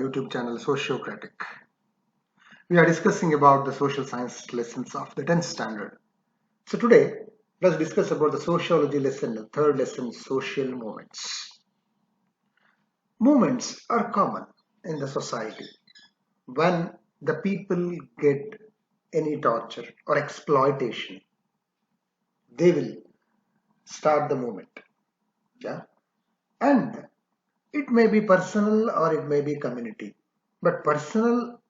YouTube channel Sociocratic. We are discussing about the social science lessons of the 10th standard. So today, let's discuss about the sociology lesson, the third lesson, social movements. Movements are common in the society. When the people get any torture or exploitation, they will start the movement. Yeah, and it may be personal or it may be community, but personal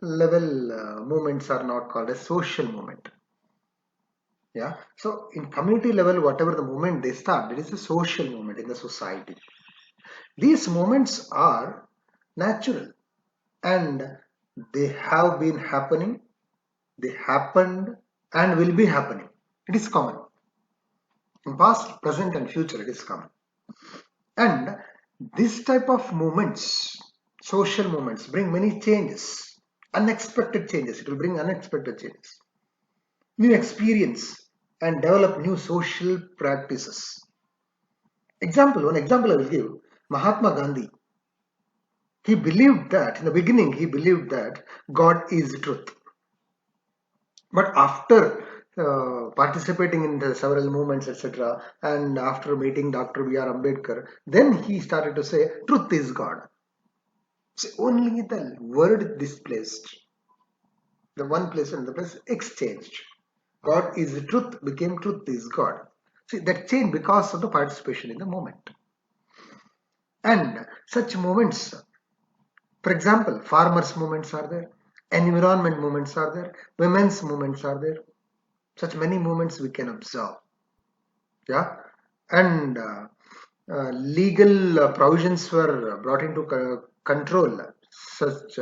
level movements are not called a social movement. Yeah, so in community level, whatever the movement they start, it is a social movement in the society. These movements are natural and they have been happening, they happened and will be happening. It is common. In past, present and future, it is common. And this type of movements, social movements, bring many changes, unexpected changes. It will bring unexpected changes, new experience, and develop new social practices. One example I will give, Mahatma Gandhi. He believed that, in the beginning, he believed that God is truth. But after participating in the several movements, etc., and after meeting Dr. B.R. Ambedkar, then he started to say, truth is God. So only the word displaced, the one place and the place exchanged. God is the truth became truth is God. See, that changed because of the participation in the movement. And such movements, for example, farmers' movements are there, environment movements are there, women's movements are there. Such many movements we can observe. Yeah, and legal provisions were brought into control such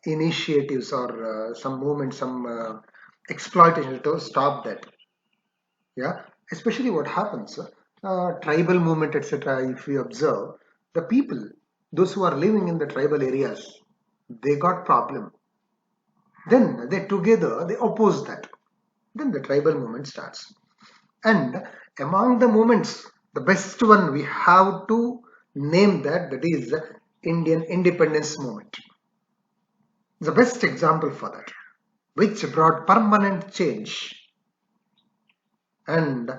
initiatives or some movements, some exploitation to stop that. Yeah, especially what happens, tribal movement, etc. If we observe, the people, those who are living in the tribal areas, they got problem. Then they together they oppose that. Then the tribal movement starts. And among the movements, the best one we have to name that is the Indian independence movement. The best example for that, which brought permanent change. And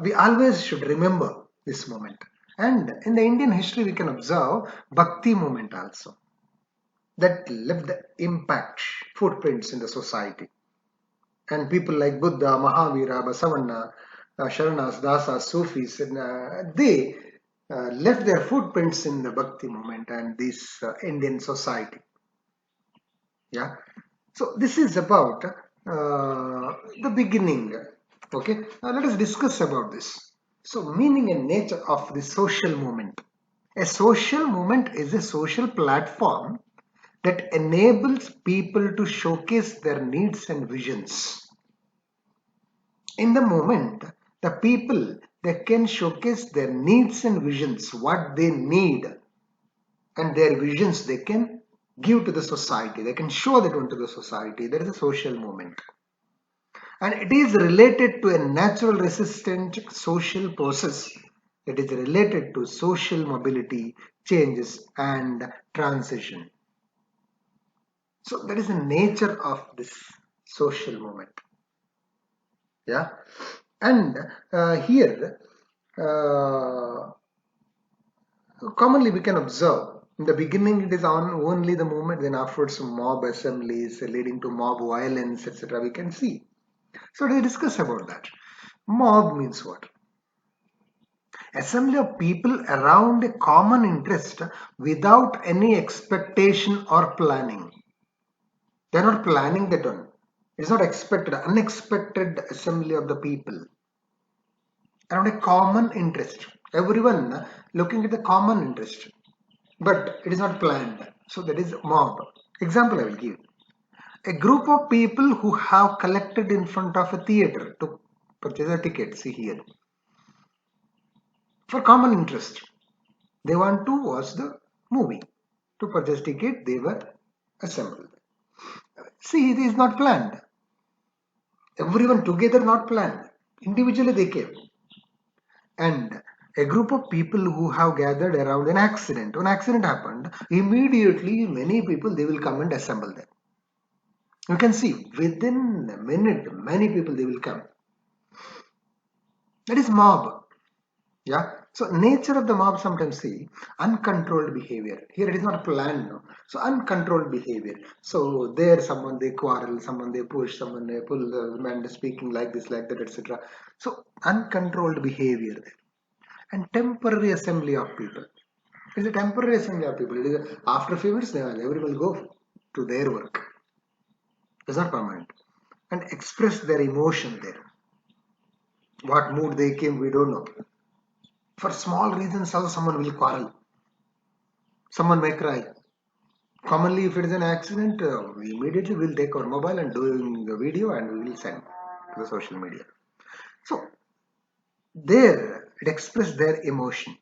we always should remember this moment. And in the Indian history, we can observe Bhakti movement also, that left the impact, footprints in the society. And people like Buddha, Mahavira, Basavana, Sharanas, Dasas, Sufis, and they left their footprints in the Bhakti movement and this Indian society. Yeah. So this is about the beginning. Okay. Now let us discuss about this. So meaning and nature of the social movement. A social movement is a social platform that enables people to showcase their needs and visions. In the moment, the people, they can showcase their needs and visions, what they need, and their visions they can give to the society. They can show that one to the society. That is a social movement. And it is related to a natural resistant social process. It is related to social mobility, changes, and transition. So that is the nature of this social movement. Yeah, and here commonly we can observe in the beginning it is on only the movement, then afterwards mob assemblies leading to mob violence, etc. we can see. So we discuss about that. Mob means what? Assembly of people around a common interest without any expectation or planning. They are not planning that one. It is not expected, unexpected assembly of the people around a common interest. Everyone looking at the common interest, but it is not planned. So that is mob. Example I will give. A group of people who have collected in front of a theater to purchase a ticket, see here, for common interest. They want to watch the movie. To purchase ticket, they were assembled. See, it is not planned. Everyone together not planned. Individually they came. And A group of people who have gathered around an accident. When accident happened, immediately many people, they will come and assemble there. You can see within a minute, many people, they will come. That is mob. Yeah. So nature of the mob, sometimes see uncontrolled behavior. Here it is not planned. No? So uncontrolled behavior. So there someone they quarrel, someone they push, someone they pull, the man is speaking like this, like that, etc. So uncontrolled behavior there. And temporary assembly of people. It is a temporary assembly of people. It is after a few minutes, everyone will go to their work. It's not permanent. And express their emotion there. What mood they came, we don't know. For small reasons, also someone will quarrel. Someone may cry. Commonly, if it is an accident, we immediately will take our mobile and doing the video and we will send to the social media. So there, it expresses their emotion,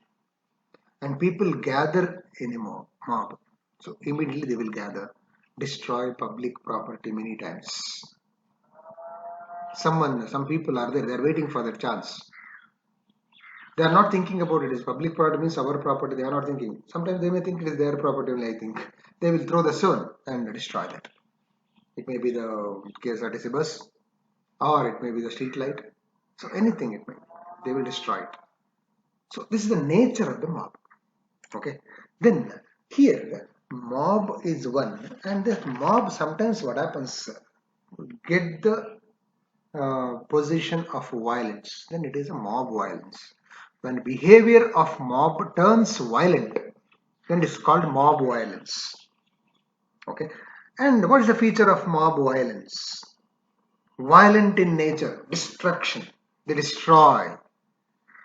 and people gather in a mob. So immediately they will gather, destroy public property many times. Some people are there, they are waiting for their chance. They are not thinking about it. Is public property means our property. They are not thinking. Sometimes they may think it is their property only. I think they will throw the stone and destroy that. It may be the KSRTC bus, or it may be the street light. So anything it may. They will destroy it. So this is the nature of the mob. Okay. Then here mob is one, and this mob sometimes what happens, get the position of violence. Then it is a mob violence. When behavior of mob turns violent, then it's called mob violence. Okay. And what is the feature of mob violence? Violent in nature, destruction. They destroy.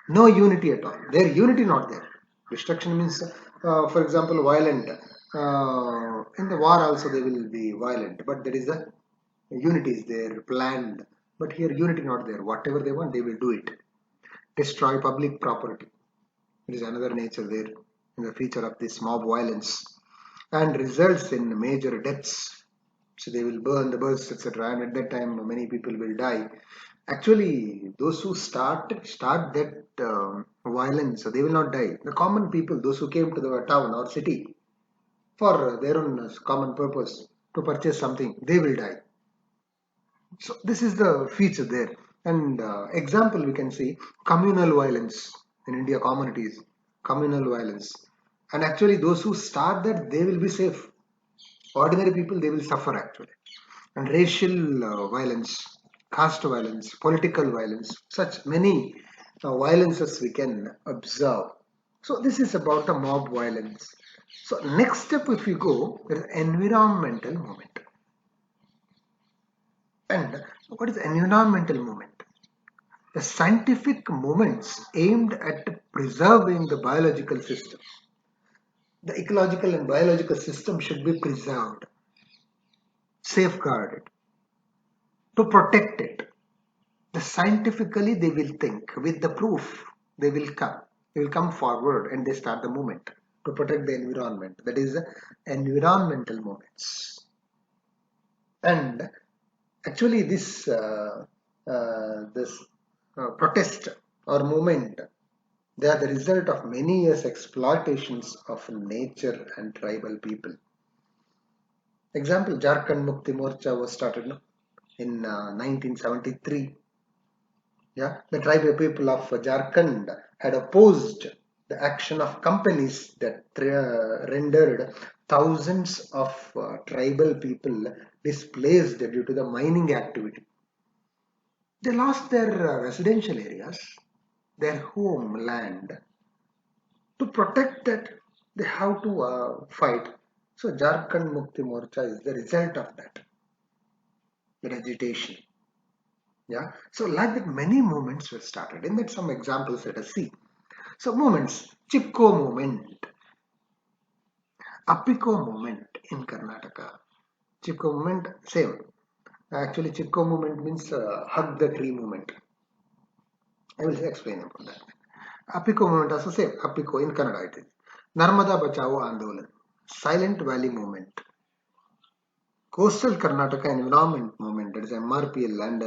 No unity at all. Their unity not there. Destruction means, for example, violent. In the war also they will be violent, but there is a unity is there, planned. But here unity not there. Whatever they want, they will do it. Destroy public property. It is another nature there in the feature of this mob violence, and results in major deaths. So they will burn the bus, etc. And at that time, many people will die. Actually, those who start that violence, so they will not die. The common people, those who came to the town or city for their own common purpose to purchase something, they will die. So this is the feature there. And example we can see communal violence in India. Communities, communal violence, and actually those who start that, they will be safe. Ordinary people, they will suffer actually. And racial violence, caste violence, political violence, such many violences we can observe. So this is about the mob violence. So next step, if we go, there is environmental movement. And what is environmental movement? The scientific movements aimed at preserving the biological system. The ecological and biological system should be preserved, safeguarded, to protect it. The scientifically they will think with the proof, they will come forward and they start the movement to protect the environment. That is environmental movements. And actually this protest or movement, they are the result of many years exploitations of nature and tribal people. Example, Jharkhand Mukti Morcha was started in 1973. Yeah, the tribal people of Jharkhand had opposed the action of companies that rendered thousands of tribal people displaced due to the mining activity. They lost their residential areas, their homeland. To protect that, they have to fight. So Jharkhand Mukti Morcha is the result of that agitation. Yeah. So like that, many movements were started. In that, some examples let us see. So movements, Chipko movement, Apiko movement in Karnataka. Chipko movement, same. Actually, Chipko movement means hug the tree movement. I will explain about that. Apiko movement also same. Apiko in Kannada it is. Narmada Bachao Andolan, Silent Valley movement. Coastal Karnataka Environment Movement, that is MRPL, and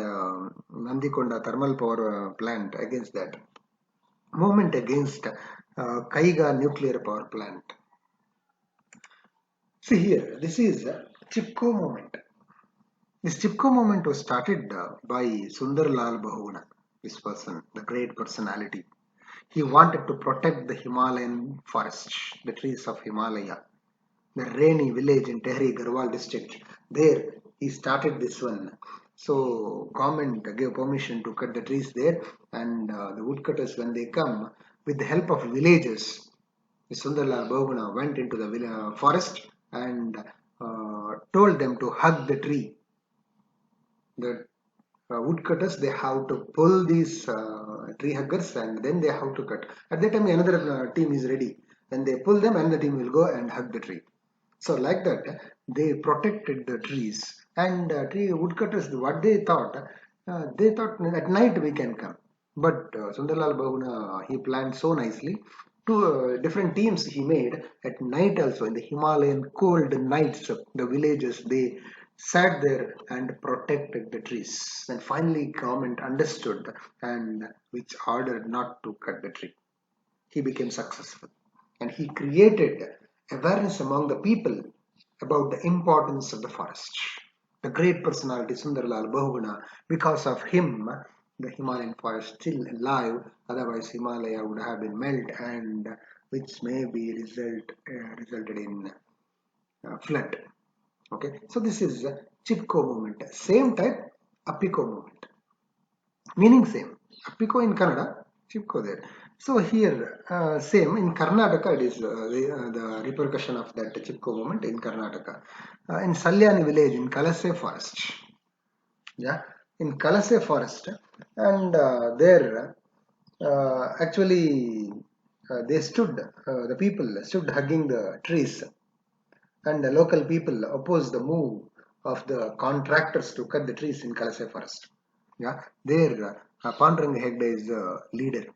Nandikonda Thermal Power Plant against that. movement against Kaiga nuclear power plant. See here, this is Chipko movement. This Chipko movement was started by Sundarlal Bahuguna, this person, the great personality. He wanted to protect the Himalayan forests, the trees of Himalaya, the rainy village in Tehri Garhwal district. There he started this one. So government gave permission to cut the trees there, and the woodcutters, when they come, with the help of villagers, Sundarlal Bahuguna went into the forest and told them to hug the tree. The woodcutters, they have to pull these tree huggers and then they have to cut. At that time another team is ready. When they pull them, another team will go and hug the tree. So like that they protected the trees, and tree woodcutters, what they thought at night we can come. But Sundarlal Bahuguna, he planned so nicely. Two different teams he made at night also. In the Himalayan cold nights, the villagers, they sat there and protected the trees. And finally government understood and which ordered not to cut the tree. He became successful and he created awareness among the people about the importance of the forest. The great personality Sundarlal Bahuguna, because of him, the Himalayan forest still alive, otherwise Himalaya would have been melt, and which may be resulted in flood. Okay, so this is Chipko movement. Same type, Apiko movement. Meaning same. Apiko in Kannada, Chipko there. So here, same in Karnataka, it is the repercussion of that Chipko movement in Karnataka. In Salyani village in Kalase forest. Yeah, in Kalase forest, and there actually they stood, the people stood hugging the trees, and the local people opposed the move of the contractors to cut the trees in Kalase forest. Yeah, there Panduranga Hegde is the leader.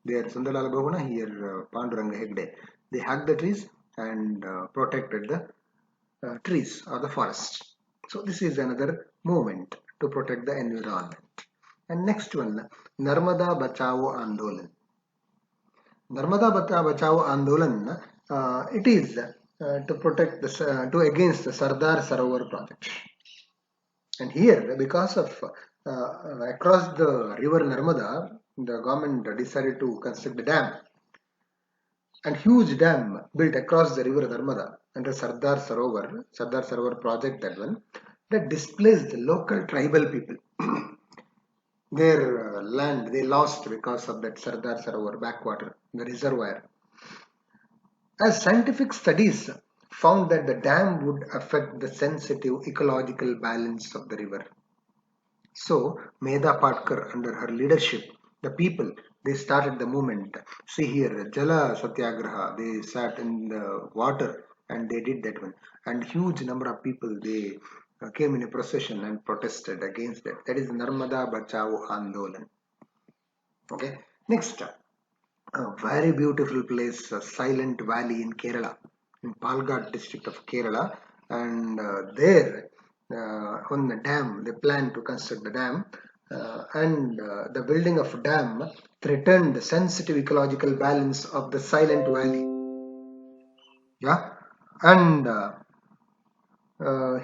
There Sundarlal Bahuguna, here Panduranga Hegde. They hugged the trees and protected the trees or the forest. So this is another movement to protect the environment. And next one, Narmada Bachao Andolan. Narmada Bachao Andolan, it is to protect the against the Sardar Sarovar project. And here, because of across the river Narmada, the government decided to construct a dam, and huge dam built across the river Narmada under Sardar Sarovar project, that one, that displaced the local tribal people. Their land they lost because of that Sardar Sarovar backwater, the reservoir. As scientific studies found that the dam would affect the sensitive ecological balance of the river. So Medha Patkar, under her leadership, the people, they started the movement. See here, Jala Satyagraha, they sat in the water and they did that one. And huge number of people, they came in a procession and protested against that. That is Narmada Bachao Andolan. Okay, next, a very beautiful place, Silent Valley in Kerala, in Palghat district of Kerala, and there on the dam, they planned to construct the dam, and the building of dam threatened the sensitive ecological balance of the Silent Valley. Yeah, and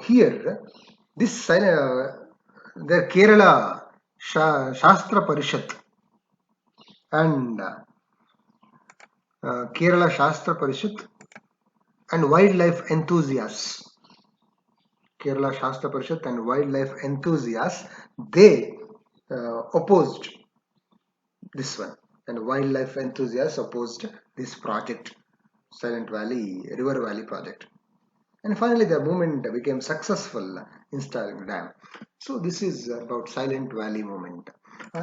here this the Kerala Shastra Parishat and Kerala Shastra Parishat and wildlife enthusiasts, Kerala Shastra Parishat and wildlife enthusiasts, they opposed this one, and wildlife enthusiasts opposed this project, Silent Valley, River Valley project. And finally the movement became successful installing the dam. So this is about Silent Valley movement.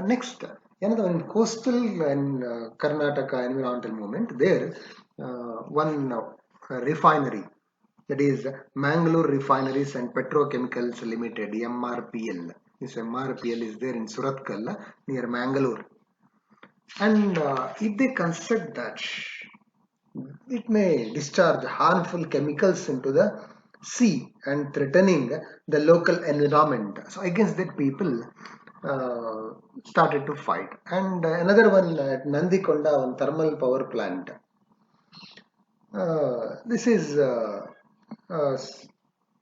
Next, another one, coastal and Karnataka environmental movement. There one refinery, that is Mangalore Refineries and Petrochemicals Limited, MRPL. This MRPL is there in Surathkal near Mangalore. And if they construct that, it may discharge harmful chemicals into the sea and threatening the local environment. So against that, people started to fight. And another one at Nandikonda, one thermal power plant. This is uh,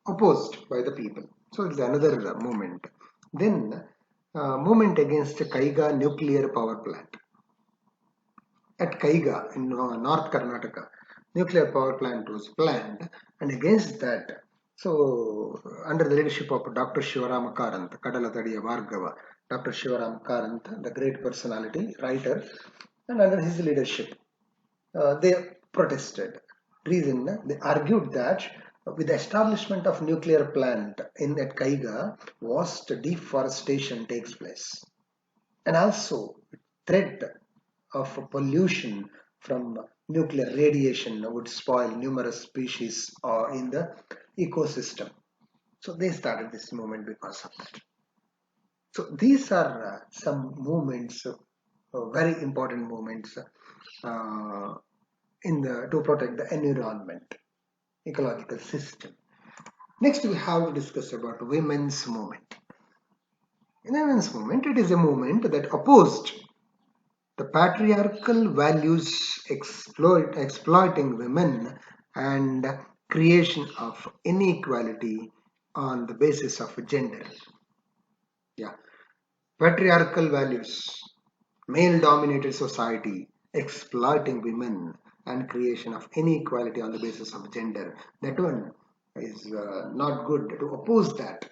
opposed by the people. So it's another movement. Then movement against Kaiga nuclear power plant. At Kaiga in North Karnataka, nuclear power plant was planned, and against that, so under the leadership of Dr. Shivaram Karanth, Kadalatadiya Bhargava, Dr. Shivaram Karanth, the great personality, writer, and under his leadership, they protested. Reason, they argued that with the establishment of nuclear plant at Kaiga, vast deforestation takes place, and also threat of pollution from nuclear radiation would spoil numerous species in the ecosystem. So they started this movement because of that. So these are some movements, very important movements to protect the environment, ecological system. Next, we have to discuss about women's movement. In the women's movement, it is a movement that opposed the patriarchal values exploiting women and creation of inequality on the basis of gender. Yeah, patriarchal values, male-dominated society, exploiting women and creation of inequality on the basis of gender. That one is not good. To oppose that,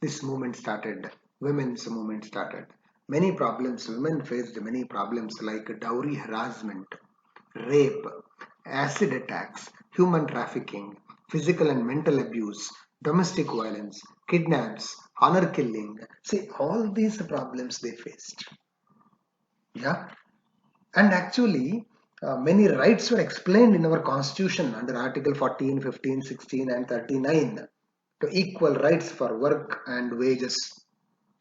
this movement started, women's movement started. Many problems, women faced many problems like dowry harassment, rape, acid attacks, human trafficking, physical and mental abuse, domestic violence, kidnaps, honor killing. See, all these problems they faced. Yeah, and actually, many rights were explained in our constitution under Article 14, 15, 16, and 39 to equal rights for work and wages.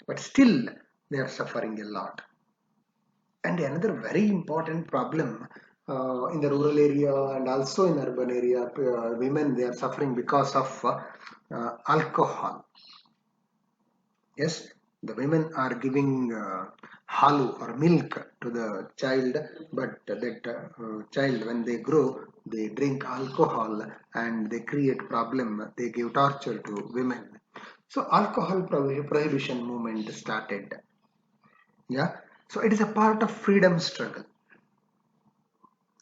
But still, they are suffering a lot. And another very important problem in the rural area and also in urban area, women they are suffering because of alcohol. Yes, the women are giving halu or milk to the child, but that child, when they grow, they drink alcohol and they create problem. They give torture to women. So alcohol prohibition movement started. Yeah, so it is a part of freedom struggle,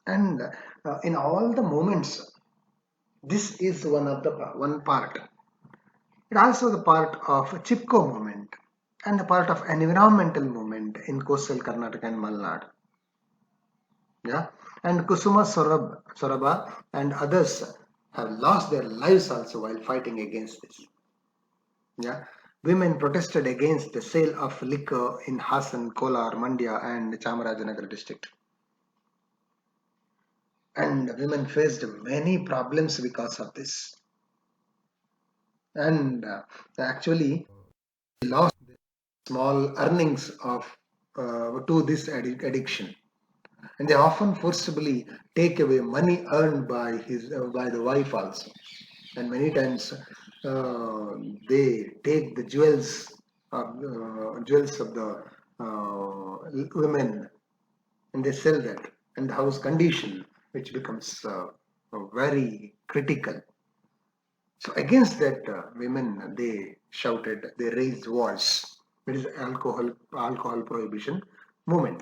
and in all the moments, this is one part. It also the part of Chipko movement and the part of environmental movement in coastal Karnataka and Malnad. Yeah, and Kusuma Soraba and others have lost their lives also while fighting against this. Yeah, women protested against the sale of liquor in Hassan, Kolar, Mandya, and Chamarajanagar district. And women faced many problems because of this. And actually lost small earnings of to this addiction, and they often forcibly take away money earned by the wife also, and many times they take the jewels of the women, and they sell that, and the house condition which becomes very critical. So against that, women they shouted, they raised voice. It is alcohol prohibition movement.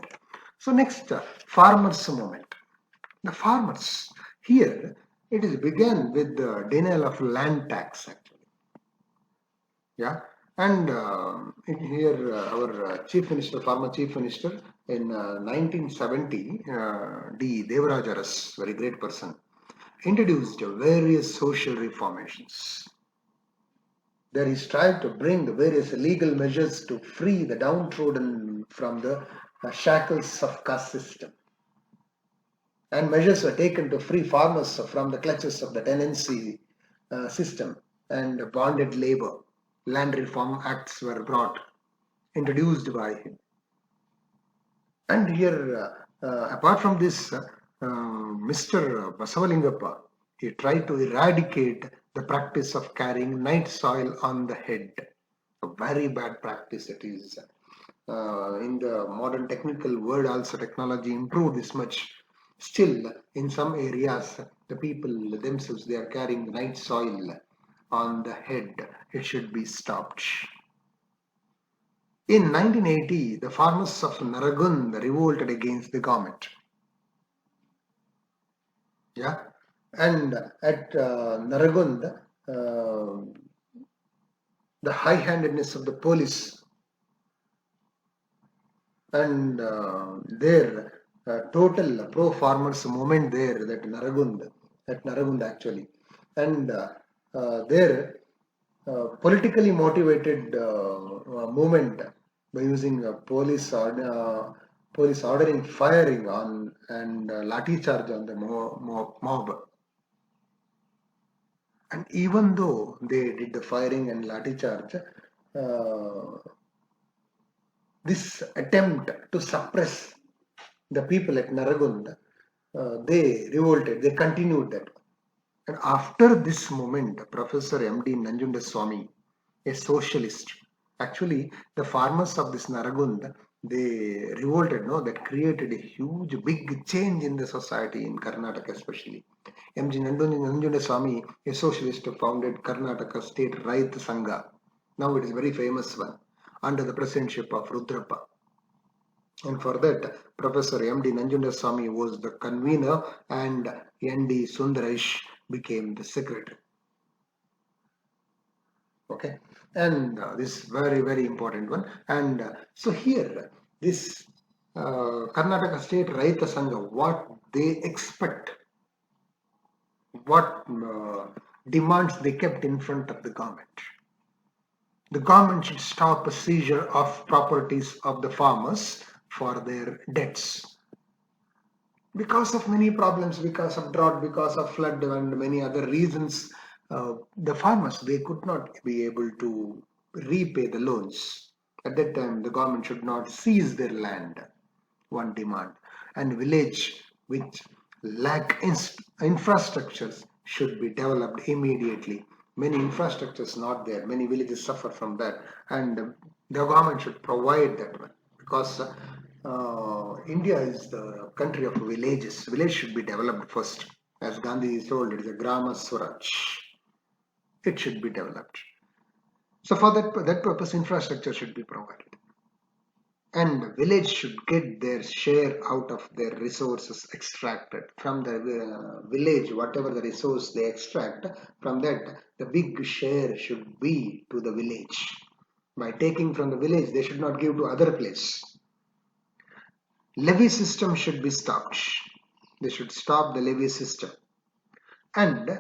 So next, farmers movement. The farmers here it is began with the denial of land tax actually. Yeah, and here our chief minister, former chief minister in 1970, D. Devaraja Aras, very great person, introduced various social reformations. There he strived to bring various legal measures to free the downtrodden from the shackles of caste system. And measures were taken to free farmers from the clutches of the tenancy system and bonded labor. Land reform acts were brought, introduced by him. And here, apart from this, Mr. Basavalingappa, he tried to eradicate the practice of carrying night soil on the head. A very bad practice it is. in the modern technical world also technology improved this much. Still, in some areas, the people themselves, they are carrying night soil on the head. It should be stopped. In 1980, the farmers of Naragund revolted against the government. Yeah, and at Naragund, the high-handedness of the police and their total pro-farmers movement there, at Naragund actually, and their politically motivated movement by using police ordering firing on and lathi charge on the mob. And even though they did the firing and lathi charge, this attempt to suppress the people at Naragund, they revolted, they continued that. And after this moment, Professor M.D. Nanjundaswamy, a socialist, actually the farmers of this Naragund, they revolted, no, that created a huge, big change in the society in Karnataka especially. M.G. Nanjundaswamy, a socialist, founded Karnataka State RYOT SANGHA. Now it is a very famous one, under the presidentship of Rudrappa. And for that, Professor M.D. Nanjundaswamy was the convener and N.D. Sundaresh became the secretary. Okay, and this is very, very important one. And so here, this Karnataka State RYOT Sangha, what they expect, what demands they kept in front of the government. The government should stop a seizure of properties of the farmers for their debts. Because of many problems, because of drought, because of flood and many other reasons, the farmers, they could not be able to repay the loans. At that time, the government should not seize their land, one demand. And village which lack infrastructures should be developed immediately. Many infrastructures not there, many villages suffer from that, and the government should provide that one, because India is the country of villages. Village should be developed first. As Gandhi told, it is a Grama Swaraj. It should be developed. So for that purpose, infrastructure should be provided. And the village should get their share out of their resources extracted. From the village, whatever the resource they extract, from that, the big share should be to the village. By taking from the village, they should not give to other place. Levy system should be stopped. They should stop the levy system. And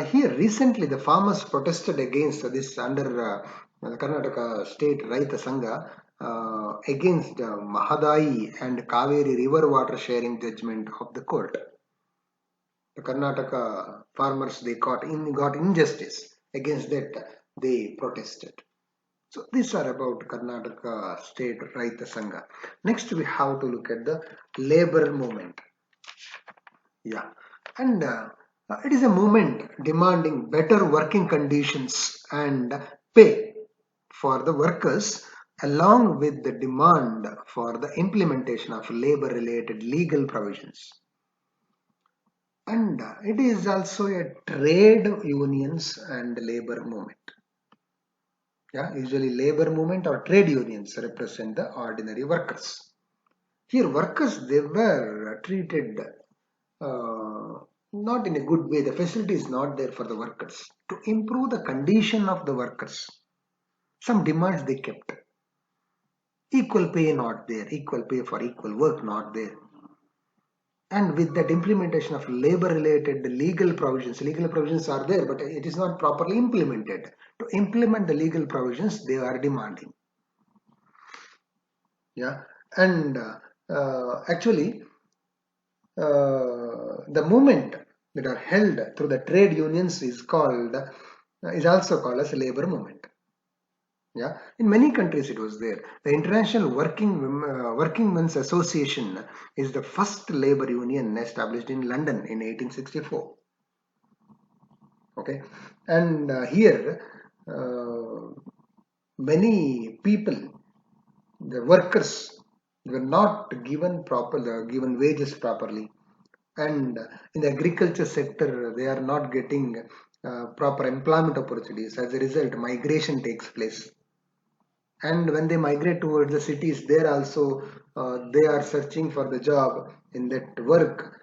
here recently the farmers protested against this under the Karnataka State RYOT Sangha against Mahadai and Kaveri river water sharing judgment of the court. The Karnataka farmers, they got injustice. Against that they protested. So these are about Karnataka State RYOT Sangha. Next we have to look at the labor movement. Yeah, and it is a movement demanding better working conditions and pay for the workers, along with the demand for the implementation of labor-related legal provisions. And it is also a trade unions and labor movement. Yeah, usually labor movement or trade unions represent the ordinary workers. Here workers, they were treated not in a good way. The facility is not there for the workers. To improve the condition of the workers, some demands they kept. Equal pay not there, equal pay for equal work not there. And with that implementation of labor-related legal provisions are there, but it is not properly implemented. To implement the legal provisions, they are demanding. Yeah, and actually, the movement that are held through the trade unions is also called as a labor movement. Yeah, in many countries it was there. The International Working Men's Association is the first labor union established in London in 1864. Okay, and here many people, the workers were not given wages properly, and in the agriculture sector they are not getting proper employment opportunities. As a result, migration takes place, and when they migrate towards the cities, there also they are searching for the job in that work.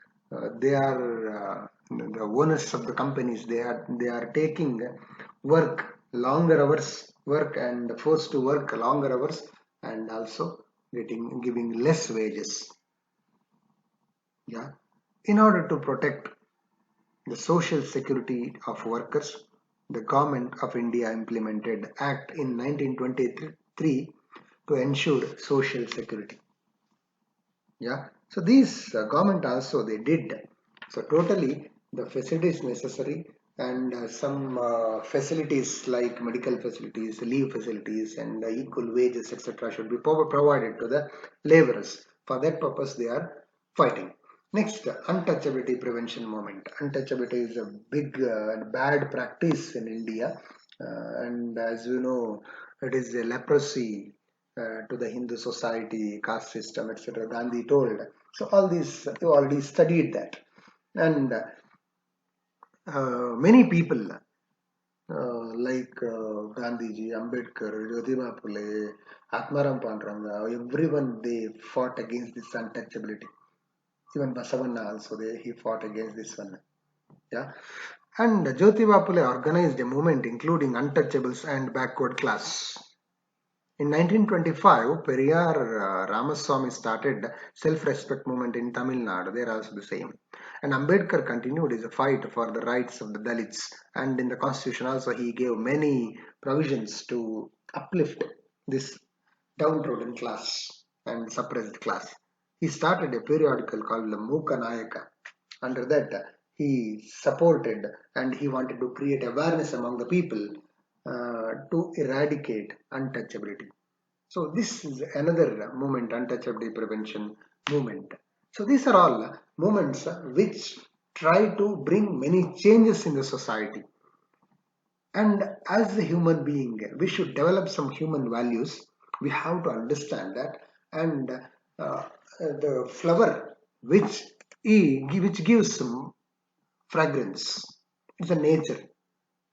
They are the owners of the companies, they are taking work longer hours, work and forced to work longer hours, and also giving less wages. Yeah, in order to protect the social security of workers, the Government of India implemented Act in 1923 to ensure social security. Yeah, so these government also they did. So totally the facilities necessary, and some facilities like medical facilities, leave facilities, and equal wages, etc., should be provided to the laborers. For that purpose, they are fighting. Next, untouchability prevention movement. Untouchability is a big and bad practice in India, and as you know, it is a leprosy to the Hindu society, caste system, etc. Gandhi told. So all these you already studied that, and many people like Gandhiji, Ambedkar, Jyotiba Phule, Atmaram Panduranga, everyone they fought against this untouchability. Even Basavanna also he fought against this one. Yeah, and Jyotiba Phule organized a movement including untouchables and backward class. In 1925, Periyar Ramaswamy started self-respect movement in Tamil Nadu. They are also the same. And Ambedkar continued his fight for the rights of the Dalits. And in the constitution also he gave many provisions to uplift this downtrodden class and suppressed class. He started a periodical called the Muka Nayaka. Under that, he supported and he wanted to create awareness among the people to eradicate untouchability. So this is another movement, untouchability prevention movement. So these are all movements which try to bring many changes in the society. And as a human being, we should develop some human values. We have to understand that. And the flower which gives some fragrance, it's a nature.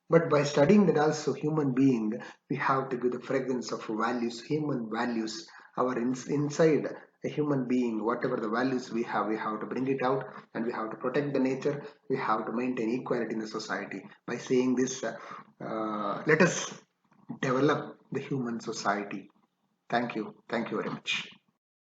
But by studying that also human being, we have to give the fragrance of values, human values, our inside a human being, whatever the values we have to bring it out, and we have to protect the nature. We have to maintain equality in the society. By saying this, let us develop the human society. Thank you. Thank you very much.